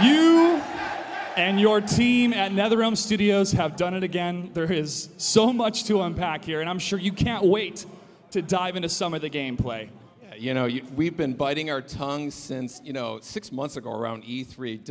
You and your team at NetherRealm Studios have done it again. There is so much to unpack here, and I'm sure you can't wait to dive into some of the gameplay. You know, we've been biting our tongues since, 6 months ago around E3,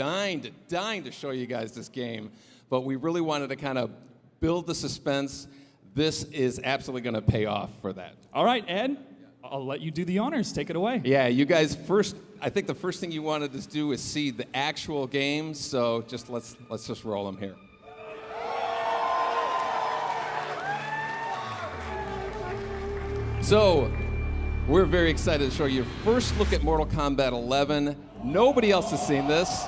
dying to show you guys this game. But we really wanted to kind of build the suspense. This is absolutely going to pay off for that. All right, Ed, I'll let you do the honors. Take it away. Yeah, you guys first, I think the first thing you wanted to do is see the actual game. So just let's just roll them here. So, we're very excited to show you first look at Mortal Kombat 11. Nobody else has seen this.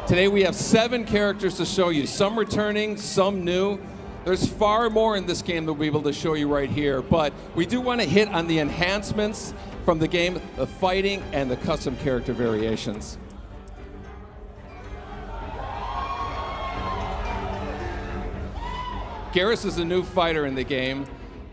Today we have 7 characters to show you, some returning, some new. There's far more in this game that we'll be able to show you right here, but we do want to hit on the enhancements from the game, the fighting, and the custom character variations. Garrus is a new fighter in the game,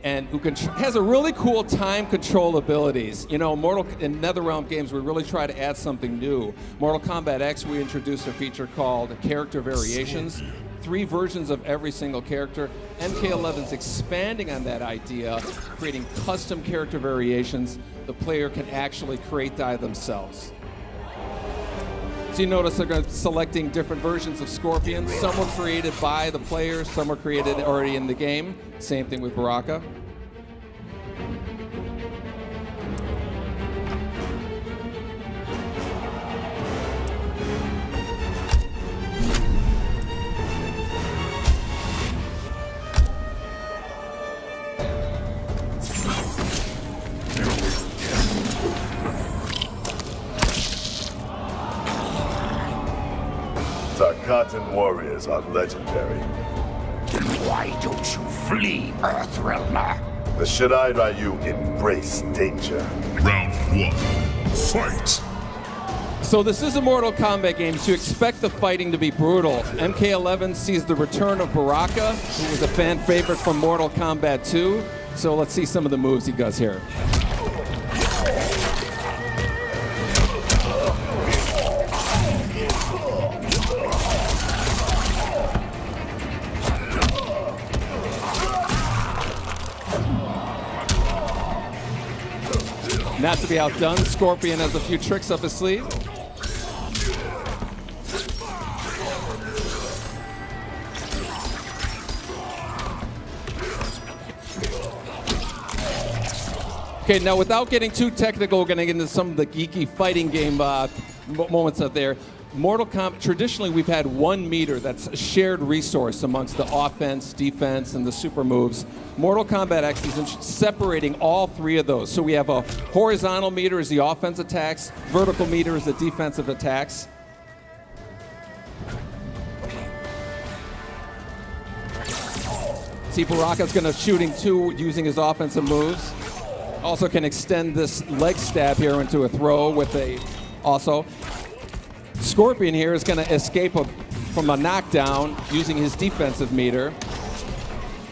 and who has a really cool time control abilities. You know, in NetherRealm games, we really try to add something new. Mortal Kombat X, we introduced a feature called Character Variations. 3 versions of every single character. MK11's expanding on that idea, creating custom character variations the player can actually create themselves. So you notice they're selecting different versions of Scorpion. Some were created by the players, some were created already in the game. Same thing with Baraka. Tarkatan warriors are legendary. Then why don't you flee, Earthrealmer? The Shirai Ryu embrace danger. Round 1, fight! So this is a Mortal Kombat game, so you expect the fighting to be brutal. MK11 sees the return of Baraka, who was a fan favorite from Mortal Kombat 2. So let's see some of the moves he does here. Not to be outdone, Scorpion has a few tricks up his sleeve. Okay, now without getting too technical, we're going to get into some of the geeky fighting game moments out there. Mortal Kombat, traditionally we've had 1 meter that's a shared resource amongst the offense, defense, and the super moves. Mortal Kombat X is separating all 3 of those. So we have a horizontal meter as the offense attacks, vertical meter as the defensive attacks. See, Baraka's going to shooting 2 using his offensive moves. Also can extend this leg stab here into a throw with a also. Scorpion here is going to escape from a knockdown using his defensive meter.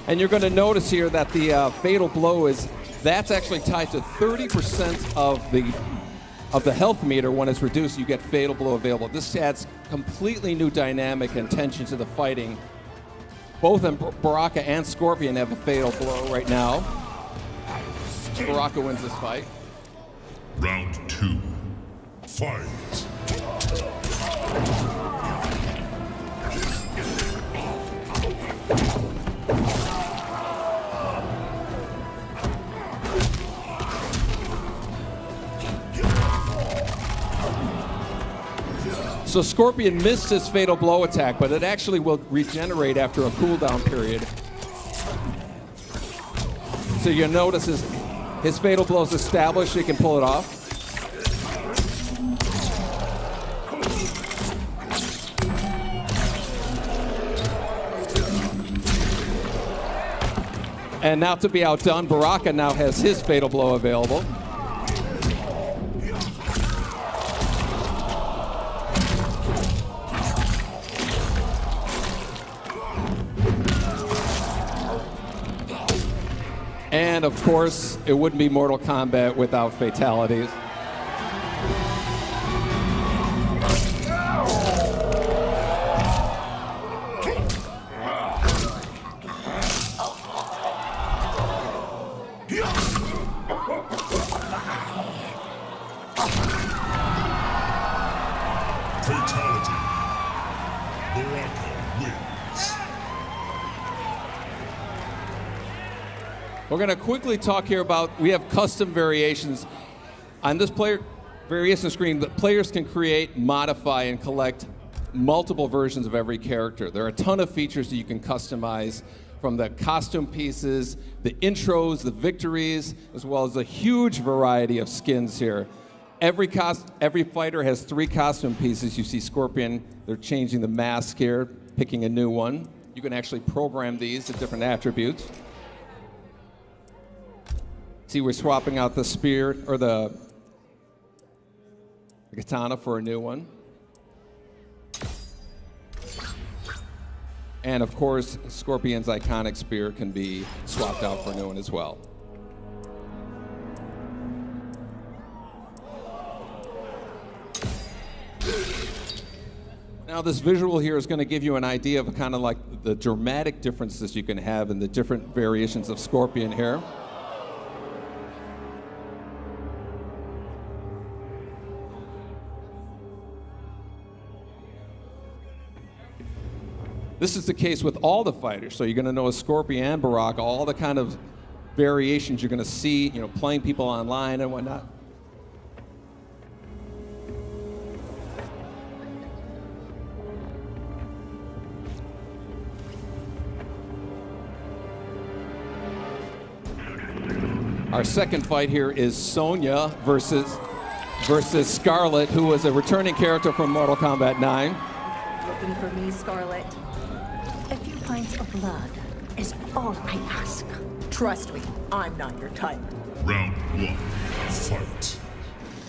And you're going to notice here that the fatal blow that's actually tied to 30% of the health meter. When it's reduced, you get fatal blow available. This adds completely new dynamic and tension to the fighting. Both Baraka and Scorpion have a fatal blow right now. Baraka wins this fight. Round 2, fight! So Scorpion missed his fatal blow attack, but it actually will regenerate after a cooldown period. So you'll notice his fatal blow is established, he can pull it off. And now to be outdone, Baraka now has his fatal blow available. And of course, it wouldn't be Mortal Kombat without fatalities. Fatality. Baraka wins. We're going to quickly talk here about, we have custom variations. On this player variation screen, the players can create, modify, and collect multiple versions of every character. There are a ton of features that you can customize, from the costume pieces, the intros, the victories, as well as a huge variety of skins here. Every fighter has 3 costume pieces. You see Scorpion, they're changing the mask here, picking a new one. You can actually program these to different attributes. See, we're swapping out the spear, or the katana for a new one. And of course, Scorpion's iconic spear can be swapped out for a new one as well. Now this visual here is going to give you an idea of kind of like the dramatic differences you can have in the different variations of Scorpion here. This is the case with all the fighters, so you're going to know Scorpion and Baraka, all the kind of variations you're going to see, you know, playing people online and whatnot. Our second fight here is Sonya versus Scarlet, who was a returning character from Mortal Kombat 9. Looking for me, Scarlet? A few pints of blood is all I ask. Trust me, I'm not your type. Round 1. Fight.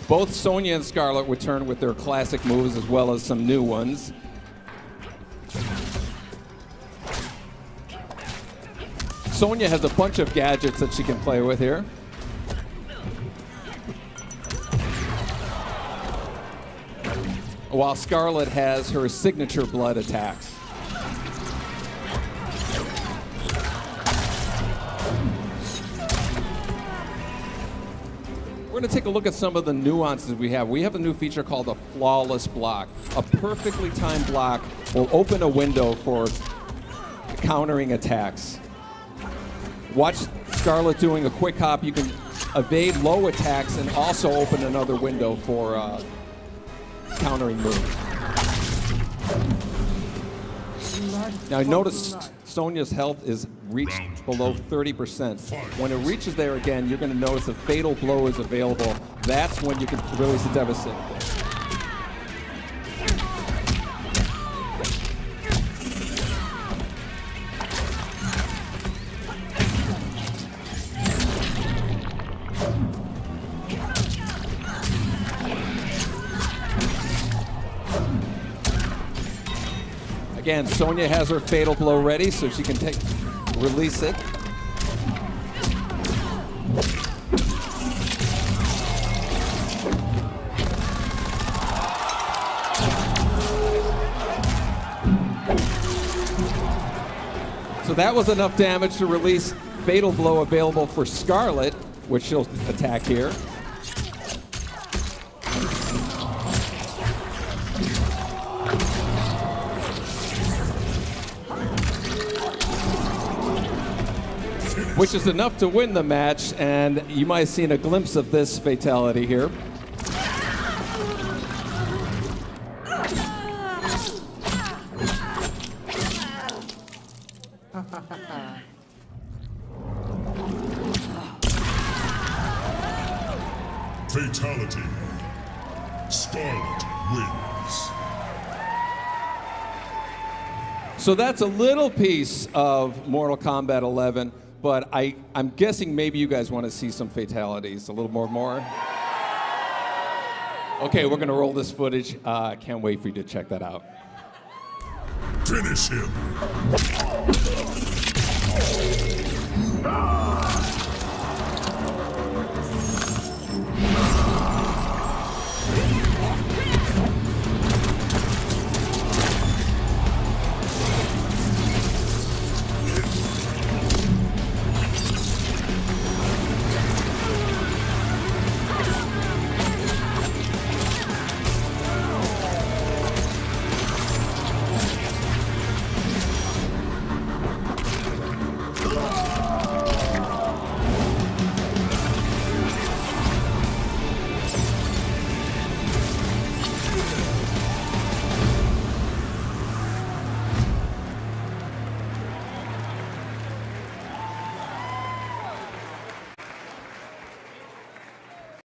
Both Sonya and Scarlet return with their classic moves as well as some new ones. Sonya has a bunch of gadgets that she can play with here. While Scarlet has her signature blood attacks. We're going to take a look at some of the nuances we have. We have a new feature called a flawless block. A perfectly timed block will open a window for countering attacks. Watch Scarlet doing a quick hop. You can evade low attacks and also open another window for countering moves. Now notice Sonya's health is reached below 30%. When it reaches there again, you're going to notice a fatal blow is available. That's when you can release a devastating blow. Again, Sonya has her fatal blow ready, so she can release it. So that was enough damage to release fatal blow available for Scarlet, which she'll attack here. Which is enough to win the match, and you might have seen a glimpse of this fatality here. Fatality. Scarlet wins. So that's a little piece of Mortal Kombat 11. But I'm guessing maybe you guys want to see some fatalities, a little more. Okay, we're going to roll this footage. I can't wait for you to check that out. Finish him.